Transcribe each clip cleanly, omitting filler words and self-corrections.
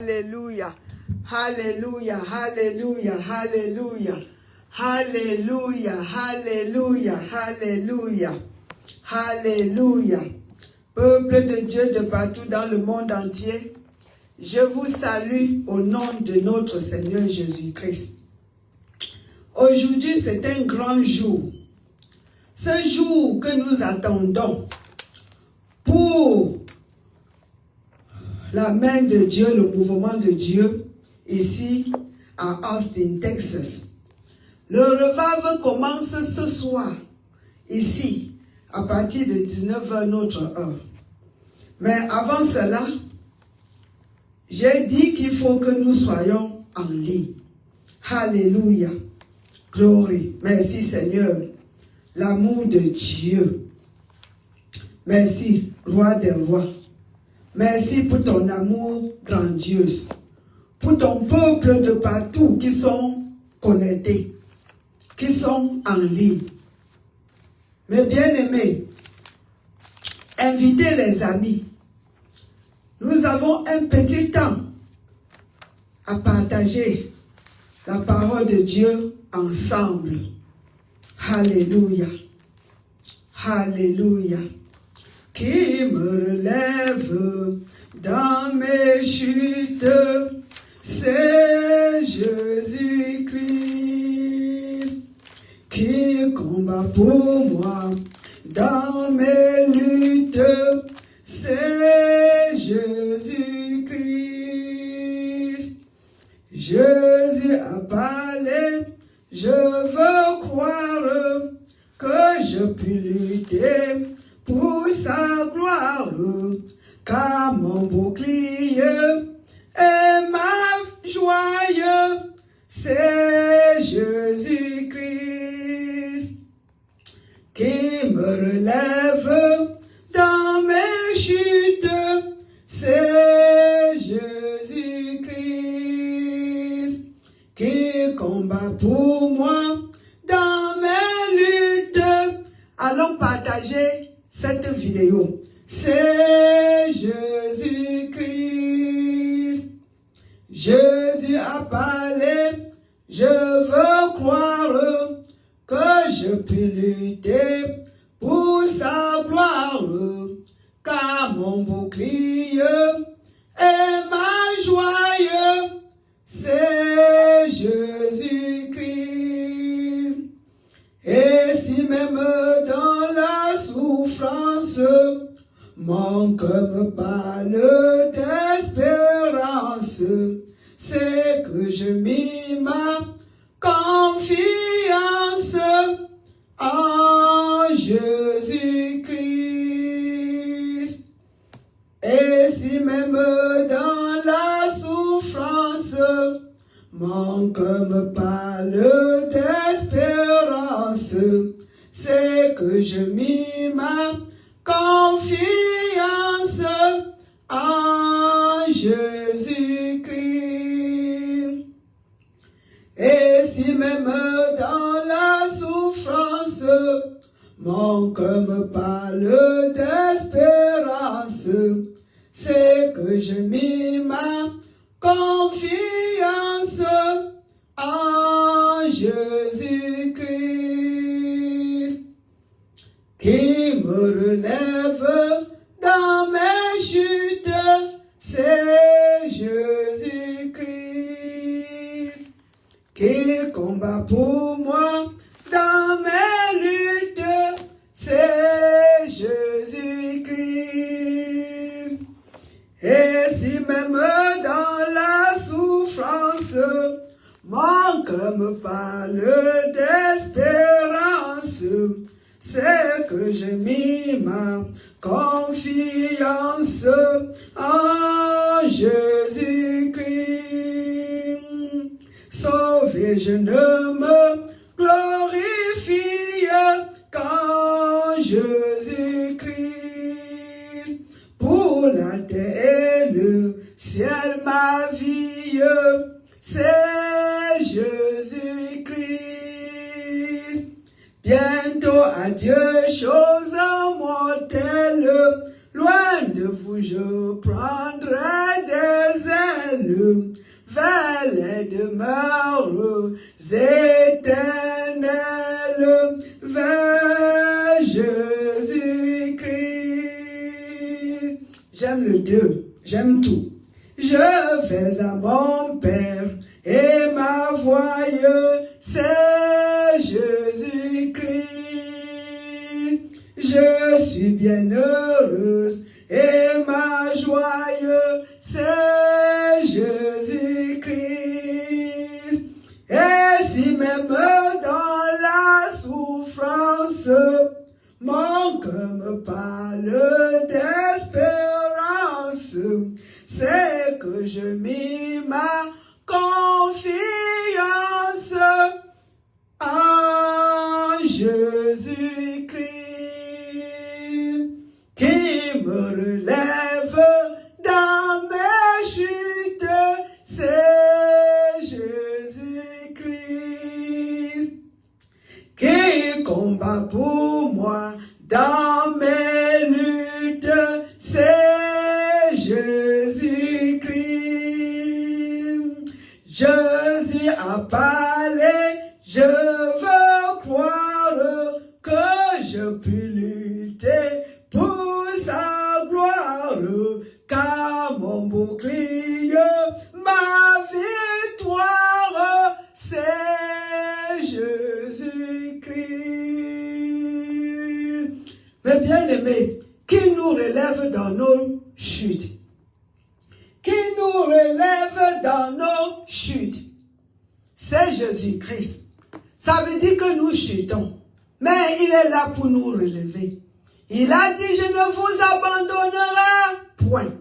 Alléluia. Alléluia, alléluia, alléluia. Alléluia, alléluia, alléluia. Alléluia. Peuple de Dieu de partout dans le monde entier, je vous salue au nom de notre Seigneur Jésus-Christ. Aujourd'hui, c'est un grand jour. Ce jour que nous attendons pour la main de Dieu, le mouvement de Dieu, ici à Austin, Texas. Le revival commence ce soir, ici, à partir de 19h notre heure. Mais avant cela, j'ai dit qu'il faut que nous soyons en ligne. Alléluia. Gloire. Merci Seigneur. L'amour de Dieu. Merci, roi des rois. Merci pour ton amour grandiose. Pour ton peuple de partout qui sont connectés, qui sont en ligne. Mes bien-aimés, invitez les amis. Nous avons un petit temps à partager la parole de Dieu ensemble. Alléluia. Alléluia. Qui me relève dans mes chutes, c'est Jésus-Christ. Qui combat pour moi dans mes luttes, c'est Jésus-Christ. Jésus a parlé, je veux croire que je puis lutter pour sa gloire, car mon bouclier et ma joie, c'est Jésus-Christ. Qui me relève dans mes chutes, c'est Jésus-Christ. Qui combat pour moi dans mes luttes. Allons partager cette vidéo. C'est Jésus-Christ. Jésus a parlé, je veux croire que je puis lutter pour sa gloire, car mon bouclier et ma joie, c'est Jésus-Christ. Et si même dans la souffrance, mon cœur me parle d'espérance, c'est que je mis ma confiance en Jésus-Christ. Et si même dans la souffrance, mon cœur me parle d'espérance, c'est que je mis ma confiance en Jésus-Christ. Et si même dans la souffrance, mon cœur me parle d'espérance, c'est que je mis ma confiance en Jésus-Christ. Qui me relève dans mes chutes, c'est Jésus-Christ. Qui combat pour moi dans mes luttes, c'est Jésus-Christ. Et si même dans la souffrance, mon cœur me parle d'espérance, c'est que j'ai mis ma confiance en Jésus-Christ. Sauvé, je ne me glorifie qu'en Jésus-Christ. Pour la terre et le ciel, ma vie, c'est Jésus-Christ. Bientôt, adieu, choses mortelles, loin de vous, je prendrai des ailes. vers les demeures éternelles, vers Jésus-Christ. J'aime le 2, j'aime tout. Je vais à mon Père et ma voix, c'est Jésus-Christ. Je suis bien heureuse et ma joie, c'est Jésus-Christ. Et si même dans la souffrance, mon cœur me parle d'espérance, c'est que je mis ma confiance en Jésus-Christ, qui me relève dans mes chutes, c'est Jésus-Christ, qui combat pour moi dans mes luttes, c'est Jésus-Christ. Jésus a parlé, je veux croire que je puis lutter pour sa gloire, car mon bouclier, ma victoire, c'est Jésus-Christ. Mais bien aimé, qui nous relève dans nos chutes? Qui nous relève dans nos chutes? C'est Jésus-Christ. Ça veut dire que nous chutons, mais il est là pour nous relever. Il a dit, je ne vous abandonnerai point.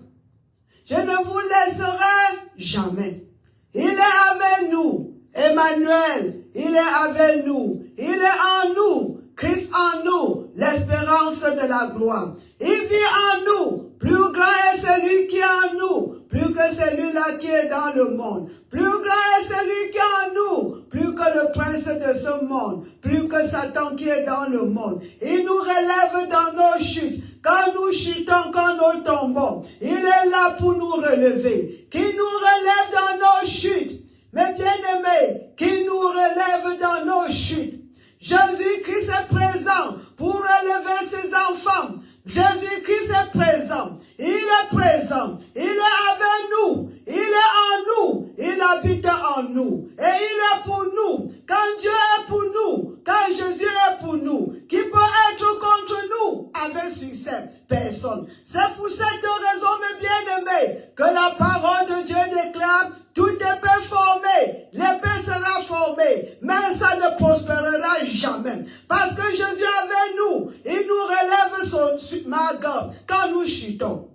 Je ne vous laisserai jamais. Il est avec nous. Emmanuel, il est avec nous. Il est en nous. Christ en nous, l'espérance de la gloire. Il vit en nous. Plus grand est celui qui est en nous, plus que celui-là qui est dans le monde. Plus grand est celui qui est en nous, plus que le prince de ce monde, plus que Satan qui est dans le monde. Il nous relève dans nos chutes. Quand nous chutons, quand nous tombons, il est là pour nous relever. Qui nous relève dans nos chutes. Mais bien aimés, qui nous relève dans nos chutes. Jésus-Christ est présent pour relever ses enfants. Jésus-Christ est présent. Il est présent. Il est avec nous. Il est en nous. Il habite en nous. Et il est pour nous. Quand Dieu est pour nous, quand Jésus est pour nous, qui peut être contre nous avec succès? Personne. C'est pour cette raison, mes bien-aimés, que la parole de Dieu déclare: toute épée formée, l'épée sera formée, mais ça ne prospérera jamais. Parce que Jésus est avec nous, il nous relève son main quand nous chutons.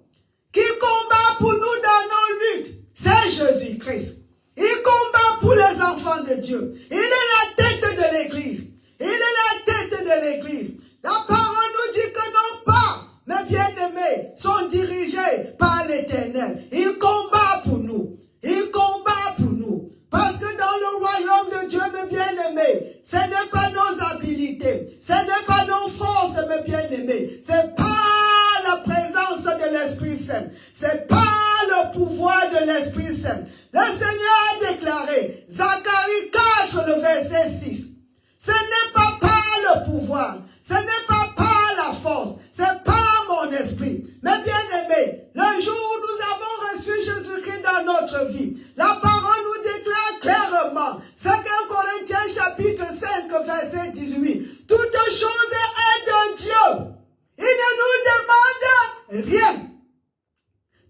Qui combat pour nous dans nos luttes? C'est Jésus-Christ. Il combat pour les enfants de Dieu. Il est la tête de l'Église. Il est la tête de l'Église. La parole nous dit que nos pas, mes bien-aimés, sont dirigés par l'Éternel. Il combat pour nous. Il combat pour nous. Parce que dans le royaume de Dieu, mes bien-aimés, ce n'est pas nos habilités, ce n'est pas nos forces, mes bien-aimés, c'est pas la présence de l'Esprit Saint, c'est pas le pouvoir de l'Esprit Saint. Le Seigneur a déclaré, Zacharie 4, le verset 6, ce n'est pas par le pouvoir, ce n'est pas par la force, c'est par mon esprit. Mais bien-aimés, le jour où nous avons reçu Jésus-Christ dans notre vie, la parole nous déclare clairement, 2 Corinthiens chapitre 5, verset 18, toute chose est de Dieu. Il ne nous demande rien.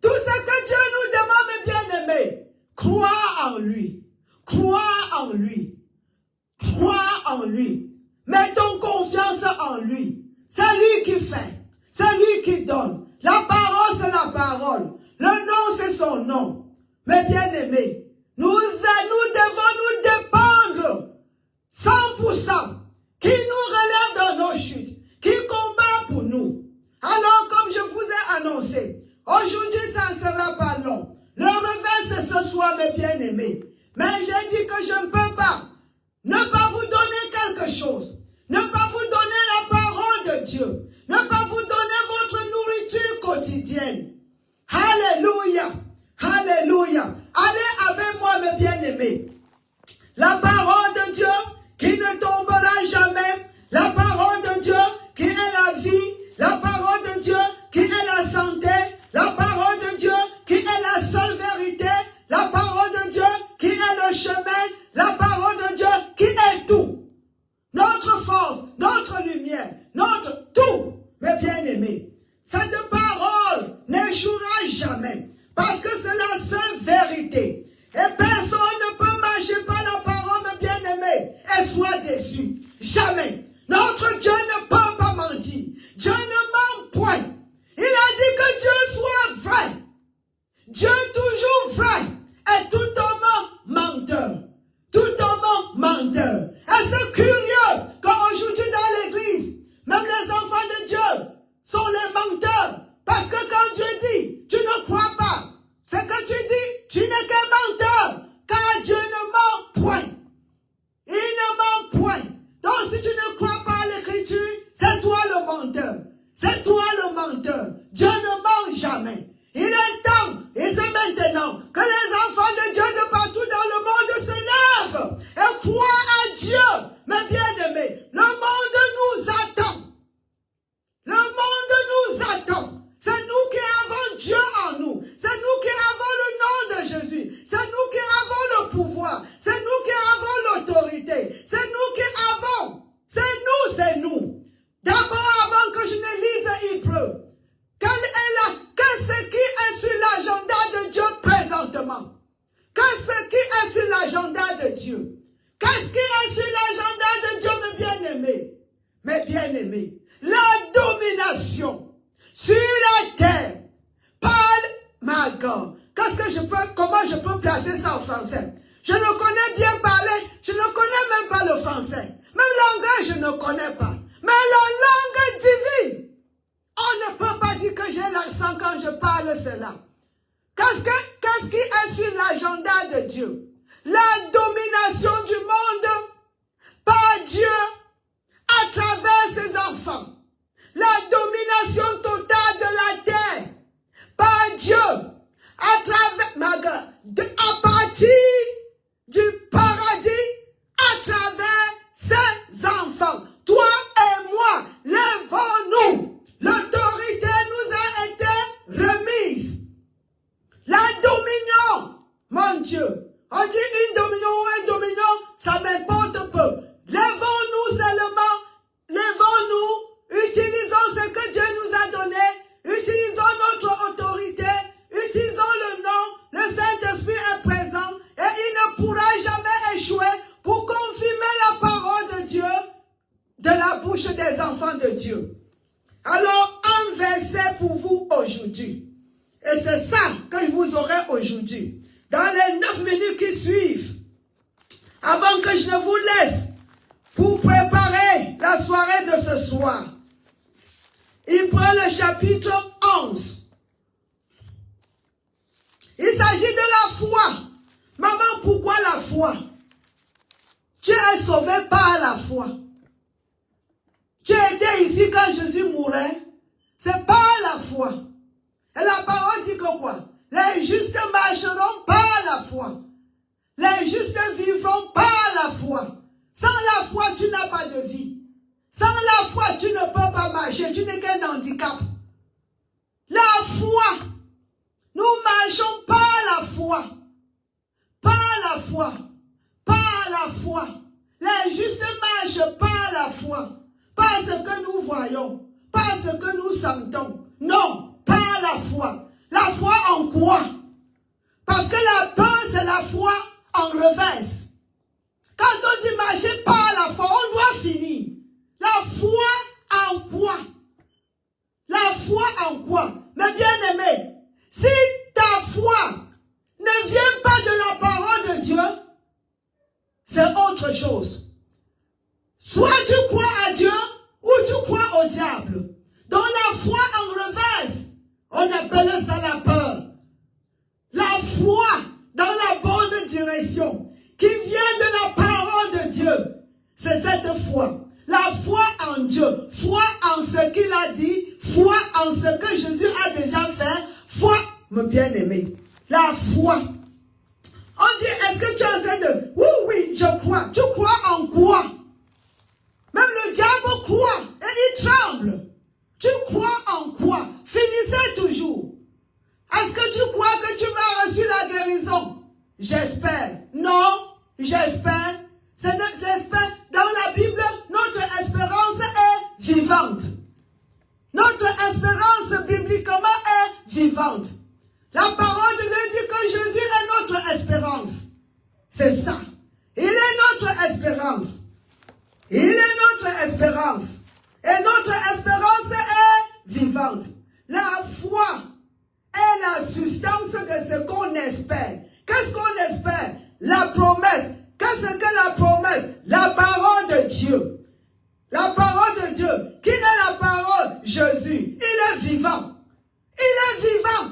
Tout ce que Dieu nous demande, mes bien-aimés, crois en lui. Crois en lui. Crois en lui. Mettons confiance en lui. C'est lui qui fait. C'est lui qui donne. La parole, c'est la parole. Le nom, c'est son nom. Mais bien-aimés, nous devons nous dépendre 100%. Qui nous relève dans nos chutes. Qui combat pour nous. Alors, comme je vous ai annoncé, aujourd'hui, ça ne sera pas long. Le réveil, c'est ce soir, mes bien-aimés. Mais j'ai dit que je ne peux pas ne pas vous donner quelque chose. Ne pas vous donner la parole de Dieu. Ne pas vous donner votre nourriture quotidienne. Alléluia. Alléluia. Allez bien-aimé, la parole de Dieu qui ne tombera jamais, la parole de Dieu qui est la vie, la parole de Dieu qui est la santé, la parole de Dieu qui est la seule vérité, la parole de Dieu qui est le chemin, la parole de Dieu qui est tout. Notre force, notre lumière, notre tout, mes bien-aimés. Cette parole n'échouera jamais parce que c'est la seule vérité. Et personne ne peut marcher par la parole, mes bien-aimés, et soit déçu. Jamais. Notre Dieu ne peut pas mentir. Dieu ne ment point. Il a dit que Dieu soit vrai. Dieu toujours vrai. Et tout homme menteur. Tout homme menteur. Et c'est curieux qu'aujourd'hui dans l'église, même les enfants de Dieu sont les menteurs. Parce que quand Dieu dit, tu ne crois pas. Ce que tu dis, tu n'es qu'un menteur. Car Dieu ne ment point. Il ne ment point. Donc si tu ne crois pas à l'écriture, c'est toi le menteur. C'est toi le menteur. Dieu ne ment jamais. Il est temps, et c'est maintenant, que les enfants de Dieu de partout dans le monde se lèvent et croient à Dieu. Mes bien-aimés, le monde nous attend. Le monde nous attend. C'est nous qui avons Dieu en nous. C'est nous qui avons le nom de Jésus. C'est nous qui avons le pouvoir. C'est nous qui avons l'autorité. C'est nous qui avons. C'est nous. D'abord, avant que je ne lise Hébreu, qu'est-ce qui est sur l'agenda de Dieu présentement? Qu'est-ce qui est sur l'agenda de Dieu? Qu'est-ce qui est sur l'agenda de Dieu, mes bien-aimés? Mes bien-aimés, la domination sur la terre par ma God. Comment je peux placer ça en français? Je ne connais bien parler, je ne connais même pas le français. Même l'anglais, je ne connais pas. Mais la langue divine, on ne peut pas dire que j'ai l'accent quand je parle cela. Qu'est-ce qui est sur l'agenda de Dieu? La domination du monde par Dieu à travers ses enfants. La domination totale de la terre par Dieu à travers, à partir du paradis à travers ses enfants. Toi et moi, lèvons-nous. L'autorité nous a été remise. La dominion, mon Dieu. On dit une dominion ou un dominant, ça m'importe peu. Lèvons-nous seulement, lèvons-nous, utilisons ce que Dieu nous a donné, utilisons notre autorité, utilisons le nom, le Saint-Esprit est présent et il ne pourra jamais échouer pour confirmer la parole de Dieu de la bouche des enfants de Dieu. Alors, un verset pour vous aujourd'hui. Et c'est ça que vous aurez aujourd'hui. Dans les 9 minutes qui suivent, avant que je ne vous laisse pour préparer la soirée de ce soir, il prend le chapitre 11. Il s'agit de la foi. Maman, pourquoi la foi? Tu es sauvé par la foi. Tu étais ici quand Jésus mourait. C'est par la foi. Et la parole dit que quoi? Les justes marcheront par la foi. Les justes vivront par la foi. Sans la foi, tu n'as pas de vie. Sans la foi, tu ne peux pas marcher. Tu n'es qu'un handicap. La foi. Nous marchons par la foi. Par la foi. Par la foi. Les justes marchent par la foi. Pas ce que nous voyons. Pas ce que nous sentons. Non, par la foi. La foi en quoi? Parce que la peur, c'est la foi en reverse. Quand on dit marcher par la foi, on doit finir. La foi en quoi? La foi en quoi? Mais bien aimé, si ta foi ne vient pas de la parole de Dieu, c'est autre chose. Soit tu crois à Dieu, ou tu crois au diable. Dans la foi en reverse, on appelle ça la peur. La foi dans la bonne direction, qui vient de la parole de Dieu, c'est cette foi. La foi en Dieu, foi en ce qu'il a dit, foi en ce que Jésus a déjà fait, foi, mon bien-aimé. La foi. On dit, est-ce que tu es en train de, oui, oui, je crois. Tu crois en quoi? Même le diable croit et il tremble. Tu crois en quoi? Finissez toujours. Est-ce que tu crois que tu vas reçu la guérison? J'espère. Non, j'espère. C'est notre espérance. Dans la Bible, notre espérance est vivante. Notre espérance bibliquement est vivante. La parole de Dieu dit que Jésus est notre espérance. C'est ça. Il est notre espérance. Il est notre espérance. Et notre espérance est vivante. La foi est la substance de ce qu'on espère. Qu'est-ce qu'on espère? La promesse. Qu'est-ce que la promesse? La parole de Dieu. La parole de Dieu. Qui est la parole? Jésus. Il est vivant. Il est vivant.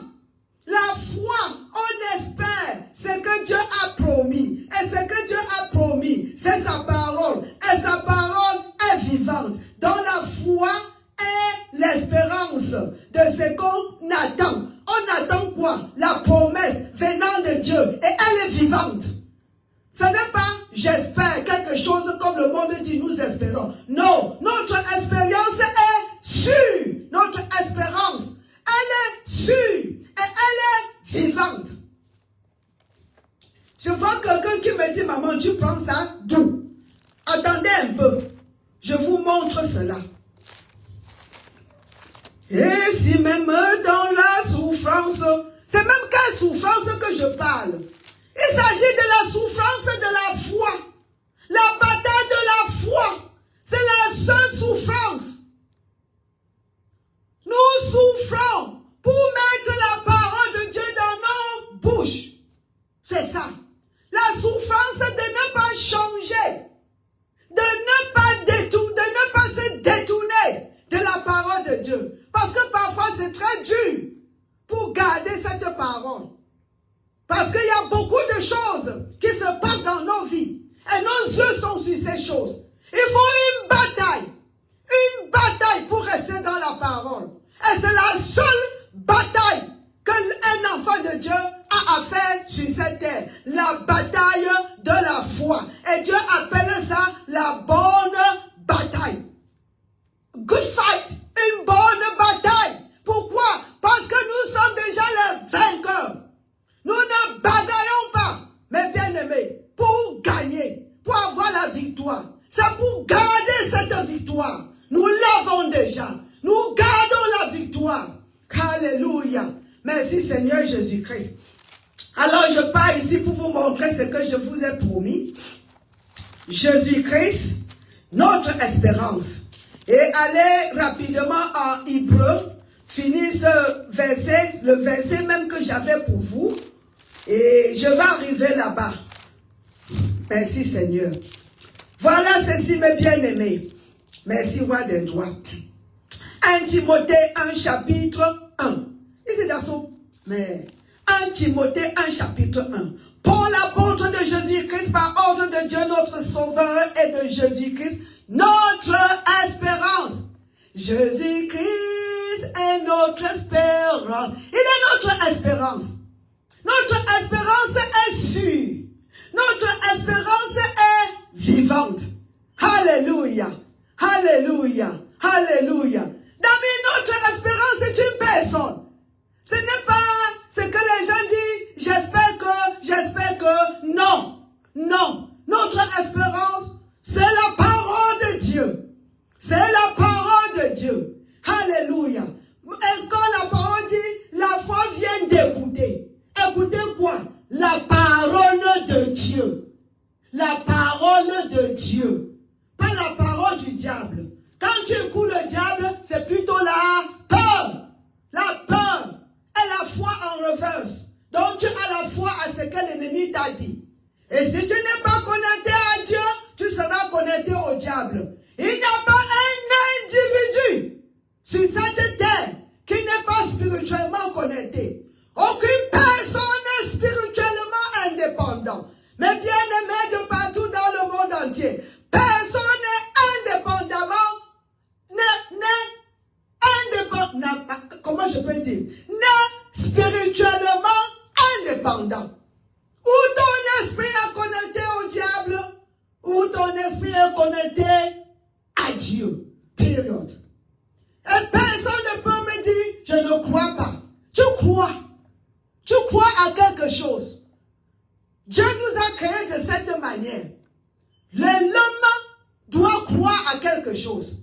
La foi, on espère ce que Dieu a promis. Et ce que Dieu a promis, c'est sa parole. Et sa parole est vivante. Dans la foi est l'espérance de ce qu'on attend. On attend quoi? La promesse venant de Dieu. Et elle est vivante. Ce n'est pas j'espère quelque chose comme le monde dit nous espérons. Non, notre expérience est sûre. Notre espérance, elle est sûre. Et elle est vivante. Je vois quelqu'un qui me dit, maman, tu prends ça d'où? Attendez un peu. Je vous montre cela. Et si même dans la souffrance, c'est même qu'à souffrance que je parle. Il s'agit de la souffrance de la foi. La bataille de la foi. C'est la seule souffrance. Nous souffrons pour mettre la parole de Dieu dans nos bouches. C'est ça. La souffrance de ne pas changer. De ne pas se détourner de la parole de Dieu. Parce que parfois c'est très dur pour garder cette parole. Parce qu'il y a beaucoup de choses qui se passent dans nos vies. Et nos yeux sont sur ces choses. Il faut une bataille pour rester dans la parole. Et c'est la seule bataille qu'un enfant de Dieu a à faire sur cette terre. La bataille de la foi. Et Dieu appelle ça la bonne bataille. Good fight. Une bonne bataille. Pourquoi? Parce que nous sommes déjà les vainqueurs. Nous ne bataillons pas, mes bien-aimés, pour gagner, pour avoir la victoire. C'est pour garder cette victoire. Nous l'avons déjà. Nous gardons la victoire. Alléluia. Merci Seigneur Jésus-Christ. Alors je pars ici pour vous montrer ce que je vous ai promis. Jésus-Christ, notre espérance. Et allez rapidement en Hébreu, finir ce verset, le verset même que j'avais pour vous. Et je vais arriver là-bas. Merci Seigneur. Voilà ceci mes bien-aimés. Merci roi des droits. 1 Timothée 1 chapitre 1. Ici dans son... Mais 1 Timothée 1 chapitre 1. Paul l'apôtre de Jésus-Christ par ordre de Dieu notre Sauveur et de Jésus-Christ notre espérance. Jésus-Christ est notre espérance. Il est notre espérance. Notre espérance est sûre. Notre espérance est vivante. Alléluia. Alléluia. Alléluia. D'amis, notre espérance est une personne. Ce n'est pas ce que les gens disent, j'espère que, non. Non. Notre espérance, c'est la parole de Dieu. C'est la parole de Dieu. Alléluia. Et quand la parole dit, la foi vient d'écouter. Écoutez quoi? La parole de Dieu. La parole de Dieu. Pas la parole du diable. Quand tu écoutes le diable, c'est plutôt la peur. La peur et la foi en reverse. Donc tu as la foi à ce que l'ennemi t'a dit. Et si tu n'es pas connecté à Dieu, tu seras connecté au diable. Il n'y a pas un individu sur cette terre qui n'est pas spirituellement connecté. Aucune personne n'est spirituellement indépendant. Mais bien-aimés de partout dans le monde entier, personne n'est indépendamment, comment je peux dire, n'est spirituellement indépendant. Où ton esprit est connecté esprit est connecté à Dieu. Période. Et personne ne peut me dire, je ne crois pas. Tu crois. Tu crois à quelque chose. Dieu nous a créés de cette manière. L'homme doit croire à quelque chose.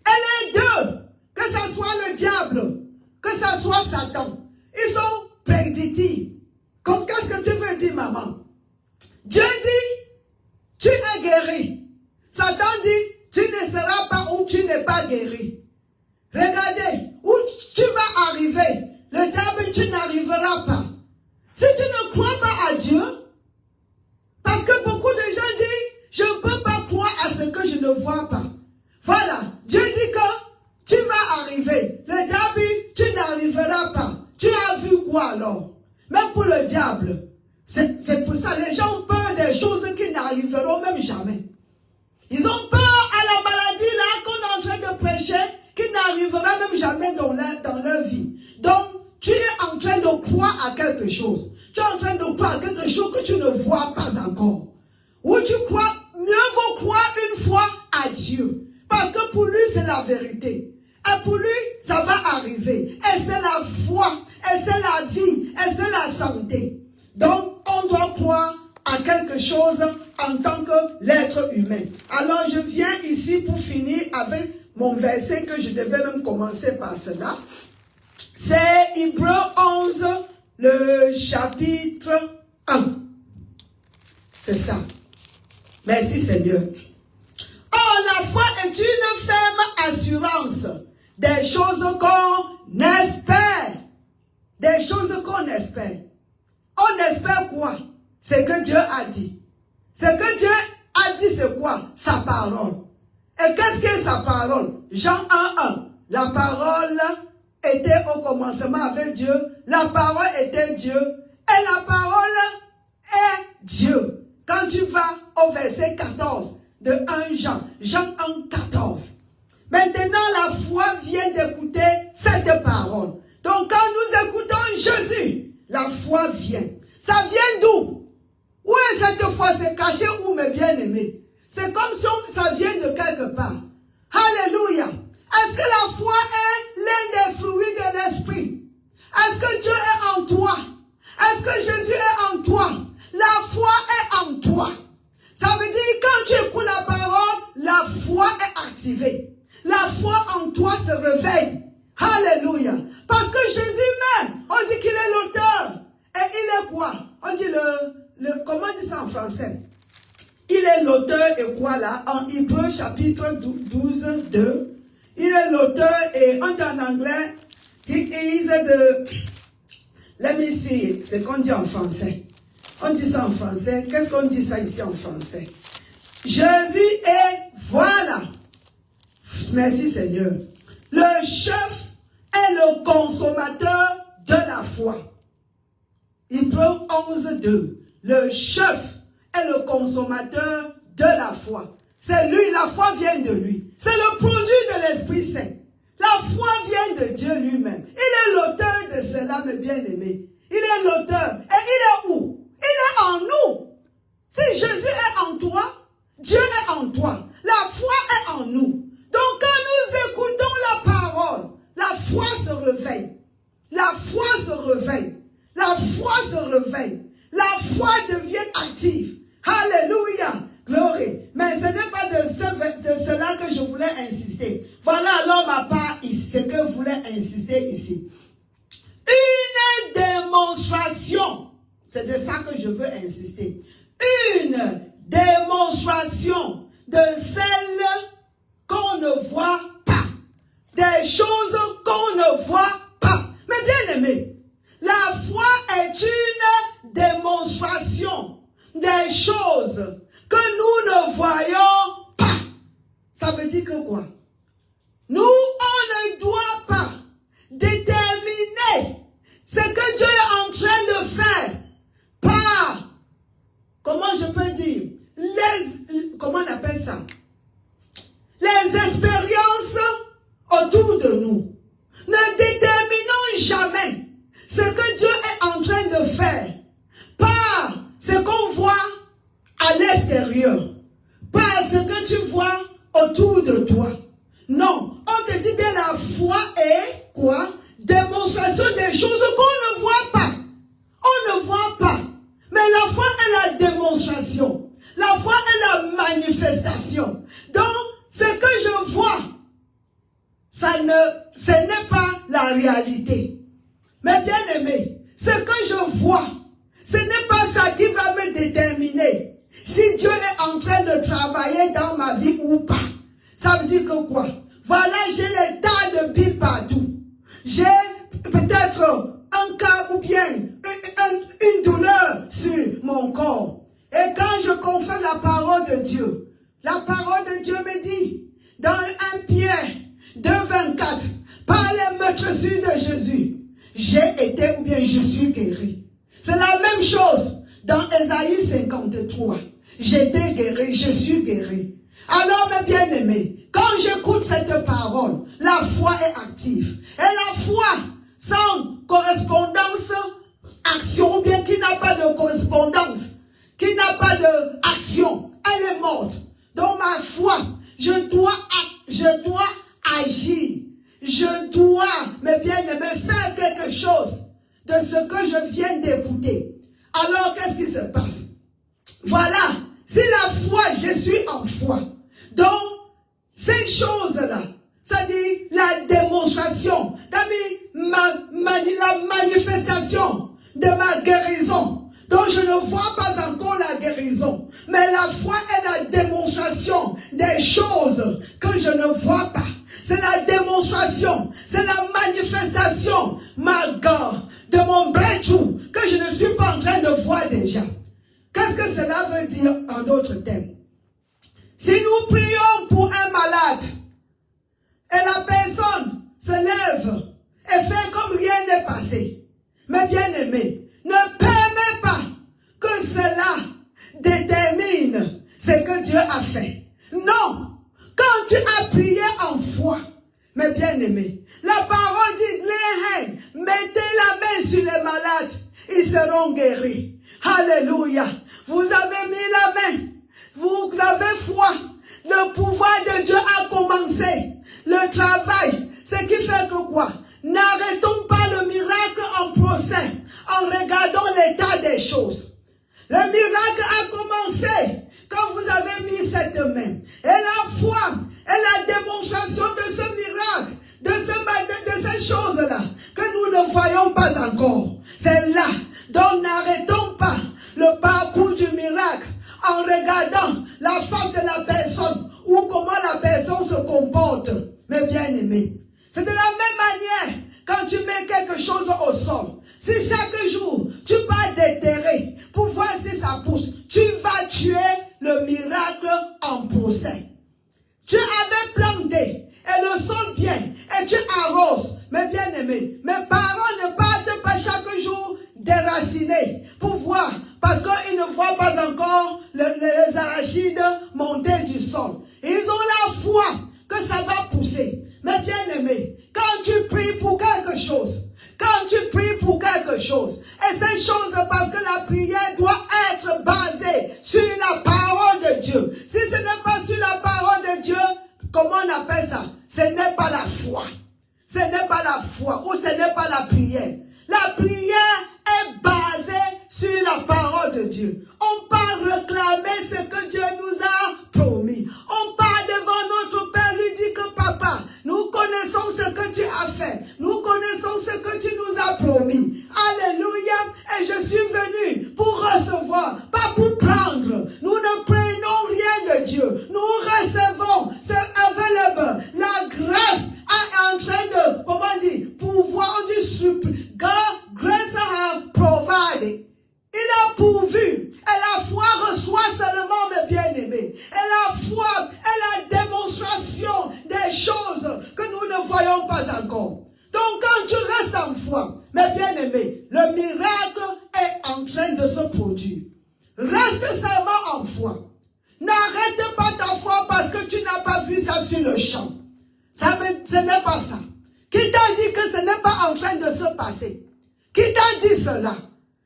Et les deux, que ce soit le diable, que ce soit Satan, ils sont prédictifs. Comme qu'est-ce que tu veux dire, maman? Dieu dit, tu es guéri. Satan dit, tu ne seras pas ou tu n'es pas guéri. Regardez, où tu vas arriver. Le diable, tu n'arriveras pas. Si tu ne crois pas à Dieu, parce que beaucoup de gens disent, je ne peux pas croire à ce que je ne vois pas. Voilà, Dieu dit que tu vas arriver. Le diable, tu n'arriveras pas. Tu as vu quoi alors? Même pour le diable. C'est pour ça que les gens ont peur des choses qui n'arriveront même jamais. Ils ont peur à la maladie là qu'on est en train de prêcher, qui n'arrivera même jamais dans leur vie. Donc, tu es en train de croire à quelque chose. Tu es en train de croire à quelque chose que tu ne vois pas encore. Ou tu crois, mieux vaut croire une fois à Dieu. Parce que pour lui, c'est la vérité. Et pour lui, ça va arriver. Et c'est la foi, et c'est la vie, et c'est la santé. Donc, on doit croire à quelque chose en tant que l'être humain. Alors, je viens ici pour finir avec mon verset que je devais même commencer par cela. C'est Hébreux 11, le chapitre 1. C'est ça. Merci Seigneur. Oh, la foi est une ferme assurance des choses qu'on espère. Des choses qu'on espère. On espère quoi? C'est que Dieu a dit. Ce que Dieu a dit, c'est quoi? Sa parole. Et qu'est-ce que sa parole? Jean 1:1. La parole était au commencement avec Dieu. La parole était Dieu. Et la parole est Dieu. Quand tu vas au verset 14 de 1 Jean, Jean 1:14. Maintenant, la foi vient d'écouter cette parole. Donc, quand nous écoutons Jésus, la foi vient. Ça vient d'où? Où est cette foi? C'est caché où, mes bien-aimés? C'est comme si ça vient de quelque part. Alléluia. Est-ce que la foi est l'un des fruits de l'esprit? Est-ce que Dieu est en toi? Est-ce que Jésus est en toi? La foi est en toi. Ça veut dire quand tu écoutes la parole, la foi est activée. La foi en toi se réveille. Alléluia. Parce que Jésus même, on dit qu'il est l'auteur. Et il est quoi? On dit comment on dit ça en français? Il est l'auteur et quoi là? En Hébreux chapitre 12, 2. Il est l'auteur et on dit en anglais, he is the, let me see, c'est qu'on dit en français. On dit ça en français. Qu'est-ce qu'on dit ça ici en français? Jésus est, voilà. Merci Seigneur. Le chef est le consommateur de la foi. Hébreux 11, 2. Le chef est le consommateur de la foi. C'est lui, la foi vient de lui. C'est le produit de l'Esprit Saint. La foi vient de Dieu lui-même. Il est l'auteur de cela, mes bien-aimés. Il est l'auteur. Et il est où? Il est en nous. Si Jésus est en toi, Dieu est en toi. La foi est en nous. Donc quand nous écoutons la parole, la foi se réveille. La foi se réveille. La foi se réveille. La foi devient active. Alléluia. Gloire. Mais ce n'est pas de cela que je voulais insister. Voilà alors ma part ici, ce que je voulais insister ici. Une démonstration. C'est de ça que je veux insister. Une démonstration de celle qu'on ne voit pas. Des choses qu'on ne voit pas. Mais bien aimé, la foi est une démonstration des choses que nous ne voyons pas. Ça veut dire que quoi? Nous, on ne doit pas déterminer ce que Dieu est en train de faire par, comment je peux dire, comment on appelle ça? Les expériences autour de nous. Ne déterminons jamais ce que Dieu est en train de faire par ce qu'on voit à l'extérieur, par ce que tu vois autour de toi. Non, on te dit bien la foi est quoi? Démonstration des choses qu'on ne voit pas. On ne voit pas. Mais la foi est la démonstration. La foi est la manifestation. Donc, ce que je vois, ce n'est pas la réalité. Mais bien aimé, ce que je vois, ce n'est pas ça qui va me déterminer si Dieu est en train de travailler dans ma vie ou pas. Ça veut dire que quoi? Voilà, j'ai les tas de billes partout. J'ai peut-être un cas ou bien une douleur sur mon corps. Et quand je confesse la parole de Dieu, la parole de Dieu me dit, dans 1 Pierre 2,24, par les meurtrissures de Jésus, j'ai été ou bien je suis guéri. C'est la même chose dans Ésaïe 53. J'étais guéri, je suis guéri. Alors mes bien-aimés, quand j'écoute cette parole, la foi est active. Et la foi, sans correspondance, action, ou bien qui n'a pas de correspondance, qui n'a pas d'action, elle est morte. Donc ma foi, je dois agir. Je dois, mes bien-aimés, faire quelque chose de ce que je viens d'écouter. Alors, qu'est-ce qui se passe? Voilà, si la foi, je suis en foi. Donc, ces choses-là, c'est-à-dire la démonstration, la manifestation de ma guérison. Donc, je ne vois pas encore la guérison. Mais la foi est la démonstration des choses que je ne vois pas. C'est la démonstration, c'est la manifestation, my God, de mon breakthrough que je ne suis pas en train de voir déjà. Qu'est-ce que cela veut dire en d'autres termes? Si nous prions pour un malade et la personne se lève et fait comme rien n'est passé, mes bien-aimés, ne permets pas que cela détermine ce que Dieu a fait. Non! Quand tu as prié en foi, mes bien-aimés, la parole dit, les haines, mettez la main sur les malades, ils seront guéris. Alléluia. Vous avez mis la main, vous avez foi. Le pouvoir de Dieu a commencé. Le travail, ce qui fait que quoi? N'arrêtons pas le miracle en procès, en regardant l'état des choses. Le miracle a commencé quand vous avez mis cette main. Et la foi est la démonstration de ce miracle, de ces choses-là, que nous ne voyons pas encore. C'est là. Donc n'arrêtons pas le parcours du miracle en regardant la face de la personne ou comment la personne se comporte. Mes bien-aimés, c'est de la même manière quand tu mets quelque chose au sol. Si chaque jour, tu vas déterrer pour voir si ça pousse, tu vas tuer le miracle en procès. Tu avais planté et le sol bien et tu arroses. Mes bien-aimés, mes parents ne partent pas chaque jour déraciner pour voir, parce qu'ils ne voient pas encore les arachides monter du sol. Ils ont la foi que ça va pousser. Mes bien-aimés, quand tu pries pour quelque chose, et ces choses, parce que la prière doit être basée sur la parole de Dieu. Si ce n'est pas sur la parole de Dieu, comment on appelle ça? Ce n'est pas la foi. Ce n'est pas la foi ou ce n'est pas la prière. La prière est basée sur la parole de Dieu. On part réclamer ce que Dieu nous a promis. On part devant notre Père, lui dit que papa, nous connaissons ce que tu as fait. Nous connaissons ce que tu nous as promis. Alléluia. Et je suis venu pour recevoir, pas pour prendre. Nous ne prenons rien de Dieu. Nous recevons. C'est available. La grâce est en train de, comment dire, pouvoir du grace a provided. Il a pourvu. Et la foi reçoit seulement, mes bien-aimés. Et la foi est la démonstration des choses que nous ne voyons pas encore. Donc quand tu restes en foi, mes bien-aimés, le miracle est en train de se produire. Reste seulement en foi. N'arrête pas ta foi parce que tu n'as pas vu ça sur le champ. Ce n'est pas ça. Qui t'a dit que ce n'est pas en train de se passer? Qui t'a dit cela?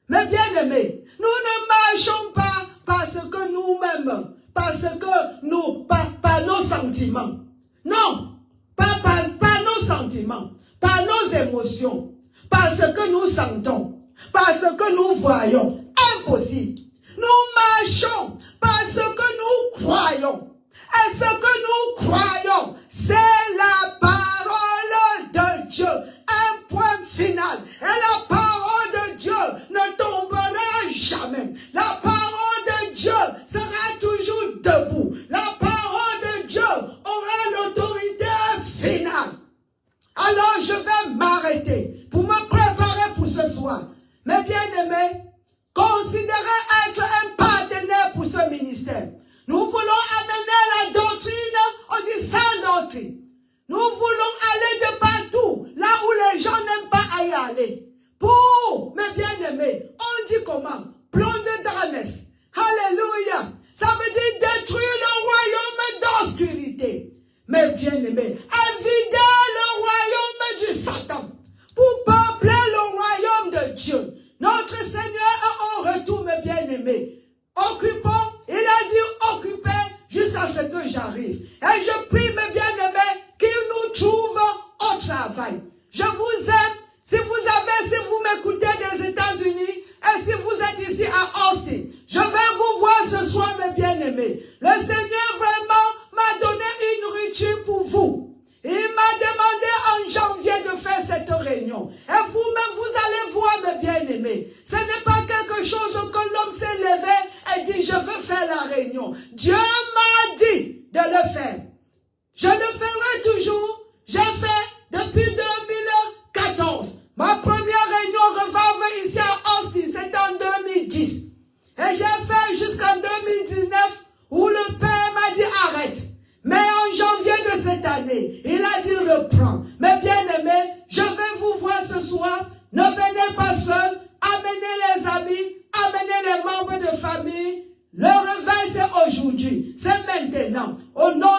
Mais bien-aimés, nous ne marchons pas parce que nous-mêmes, parce que sentiments. Non, pas nos sentiments, pas nos émotions, pas ce que nous sentons, pas ce que nous voyons. Impossible. Nous marchons par ce que nous croyons. Et ce que nous croyons, c'est la parole de Dieu. Un point final. Et la parole de Dieu ne tombera jamais. La parole de Dieu sera toujours debout. La parole de Dieu aura l'autorité finale. Alors je vais m'arrêter pour me préparer pour ce soir. Mes bien-aimés, considérez être un partenaire pour ce ministère. Nous voulons amener la doctrine, on dit sans doctrine. Nous voulons aller de partout, là où les gens n'aiment pas y aller. Pour, mes bien-aimés, on dit comment? Plan de darkness. Alléluia. Ça veut dire détruire le royaume d'obscurité. Mes bien-aimés, éviter le royaume du Satan pour peupler le royaume de Dieu. Notre Seigneur est en retour, mes bien-aimés. Occupons, il a dit occupez jusqu'à ce que j'arrive. Et je prie, mes bien-aimés, qu'il nous trouve au travail. Je vous aime. Si vous m'écoutez des États-Unis, et si vous êtes ici à Austin, je vais vous voir ce soir, mes bien-aimés. Le Seigneur vraiment m'a donné une nourriture pour vous. Il m'a demandé en janvier de faire cette réunion. Et vous-même, vous allez voir, mes bien-aimés. Ce n'est pas quelque chose que l'homme s'est levé et dit, je veux faire la réunion. Dieu m'a dit de le faire. Je le ferai toujours. J'ai fait depuis 2014. Ma première réunion revive ici à Austin, c'était en 2010. Et j'ai fait jusqu'en 2019 où le Père m'a dit arrête. Mais en janvier de cette année, il a dit reprends. Mes bien-aimés, je vais vous voir ce soir. Ne venez pas seuls. Amenez les amis, amenez les membres de famille. Le réveil, c'est aujourd'hui. C'est maintenant. Au nom